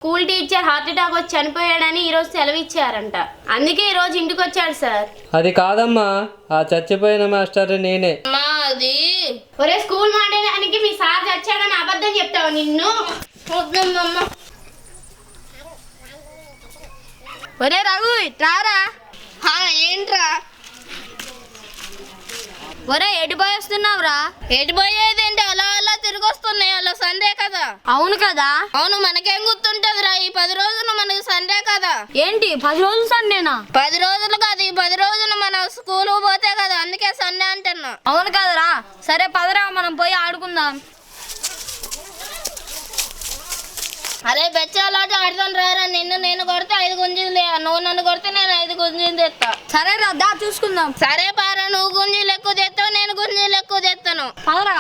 School teacher heart attack వచ్చి చనిపోయాడని ఈ రోజు సెలవు ఇచ్చారంట. అందుకే ఈ రోజు ఇంటికి వచ్చాడు సార్. అది కాదమ్మా, ఆ చచ్చిపోయిన మాస్టర్ నేనే. అది ఒరే స్కూల్ మాట్లాడడానికి మీ సార్ చచ్చాడని అబద్ధం చెప్తావు నిన్ను. ఒరే రఘు రారా. ఏంట్రా? ఒరే ఎడిపోయి వస్తున్నావురా? ఎడిపోయేదేంటి, అలా అలా తిరిగి వస్తున్నాయి. అలా సండే కదా. అవును కదా. అవును, మనకేం గుర్తుంటదిరా, ఈ 10 రోజులు మనకి సండే కదా. ఏంటి 10 రోజులు సండేనా? 10 రోజులు కాదు, ఈ 10 రోజులు మనం స్కూల్ పోతే కదా, అందుకే సండే అంటున్నా. అవును కదరా. సరే పదరా, మనం పోయి ఆడుకుందాం. అరే బెచ్చాలాట ఆడుతాను రారా. నిన్ను నేను కొడితే 5 గుంజీలు, నువ్వు నన్ను కొడితే నేను 5 గుంజీలు తెస్తా. సరే రా చూసుకుందాం. సరే పారా, నువ్వు గుంజీలు ఎక్కువ తెస్తావు, నేను గుంజీలు ఎక్కువ తెస్తాను. పదరా.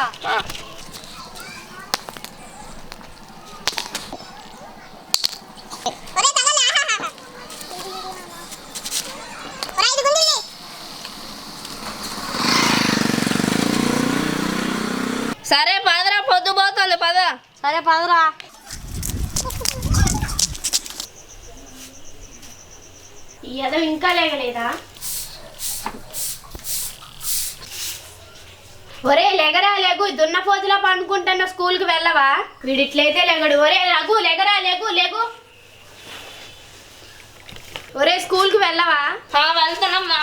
సరే పదరా, పొద్దుపోతుంది పద. సరే పదరా. ఏదో ఇంకా లేగలేదా? ఒరే లెగరా లేగు, దున్నపోతులా పండుకుంటున్న స్కూల్కి వెళ్ళవా? వీడిట్లయితే లెగడు. ఒరే రఘు లెగరా లేగు లేగు. ఒరే స్కూల్కి వెళ్ళవా? వెళ్తానమ్మా.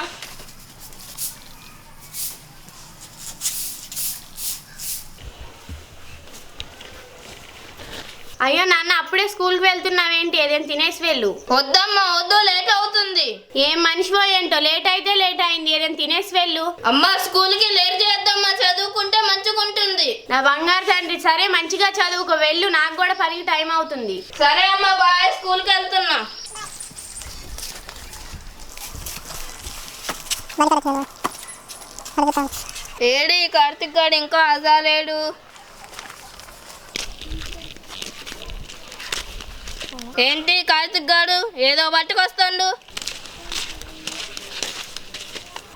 అయ్యో నాన్న, అప్పుడే స్కూల్కి వెళ్తున్నావేంటి? ఏదేం తినేసి వెళ్ళు. వద్దమ్మా వద్దు, లేట్ అవుతుంది. ఏం మనిషివో ఏంటో, లేట్ అయితే లేట్ అయింది, ఏదేం తినేసి వెళ్ళు. అమ్మా స్కూల్కి లేట్ చేద్దామా, చదువుకుంటే మంచిగుంటుంది. నా బంగారు తండ్రి, సరే మంచిగా చదువుకో, వెళ్ళు, నాకు కూడా పనికి టైం అవుతుంది. సరే అమ్మా బాయ్, స్కూల్కి వెళ్తున్నా. ఏడి కార్తిక్ గాడు ఇంకా అజాలేడు. ఏంటి కార్తిక్ గాడు ఏదో పట్టుకొస్తాడు?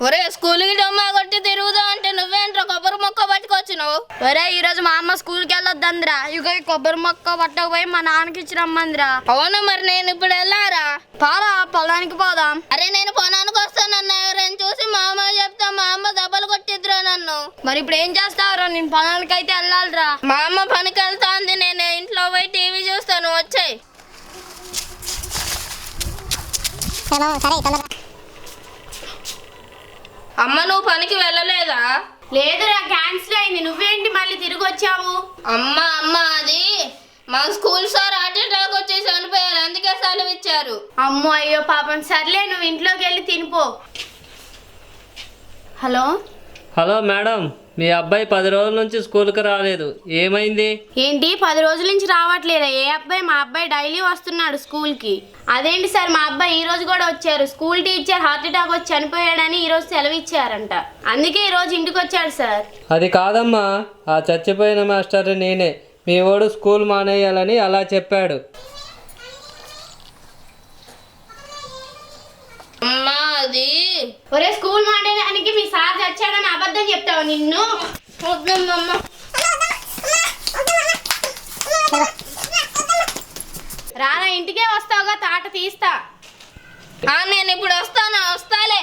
ఒరే స్కూల్కి డొమ్మా కొట్టి తిరుగుదా అంటే నువ్వేంట్రా కొబ్బరి మొక్క పట్టుకొచ్చినావు? ఒరే ఈరోజు మా అమ్మ స్కూల్కి వెళ్ళొద్దందిరా, ఇక కొబ్బరి మొక్క పట్టకపోయి మా నాన్నకి ఇచ్చి రమ్మందిరా. అవును, మరి నేను ఇప్పుడు వెళ్ళారా? పారా, పొలానికి పోదాం. అరే నేను పొలానికి వస్తానన్నా, ఎవరైనా చూసి మా అమ్మ చెప్తా, మా అమ్మ దెబ్బలు కొట్టిద్దిరా నన్ను. మరి ఇప్పుడు ఏం చేస్తావురా? నేను పొలానికి అయితే వెళ్ళాలిరా. మా అమ్మ పనికి వెళ్తాంది, నేను ఇంట్లో పోయి టీవీ చూస్తాను, వచ్చాయి. అమ్మ నువ్వు పనికి వెళ్ళలేదా? లేదురా, క్యాన్సిల్ అయింది. నువ్వేంటి మళ్ళీ తిరిగి వచ్చావు? అమ్మ అది మా స్కూల్ సార్ హార్ట్ అటాక్ వచ్చేసి చనిపోయారు, అందుకే సెలవు ఇచ్చారు. అమ్మో అయ్యో పాపం. సర్లే నువ్వు ఇంట్లోకి వెళ్ళి తినిపో. హలో మేడం, మీ అబ్బాయి 10 రోజుల నుంచి స్కూల్కి రాలేదు, ఏమైంది? ఏంటి 10 రోజుల నుంచి రావట్లేదా? ఏ అబ్బాయి? మా అబ్బాయి డైలీ వస్తున్నాడు స్కూల్కి. అదేంటి సార్, మా అబ్బాయి ఈ రోజు కూడా వచ్చారు. స్కూల్ టీచర్ హార్ట్ అటాక్ వచ్చి చనిపోయాడని ఈ రోజు సెలవు ఇచ్చారంట. అందుకే ఈ రోజు ఇంటికి వచ్చాడు సార్. అది కాదమ్మా, ఆ చచ్చిపోయిన మాస్టర్ నేనే. మీ వాడు స్కూల్ మానేయాలని అలా చెప్పాడు. అది ఒరే స్కూల్ మాట్లాడడానికి మీ సార్ చచ్చాడని అబద్ధం చెప్తావు నిన్ను. రానా, ఇంటికే వస్తావుగా, తాట తీస్తా. నేను ఇప్పుడు వస్తాలే.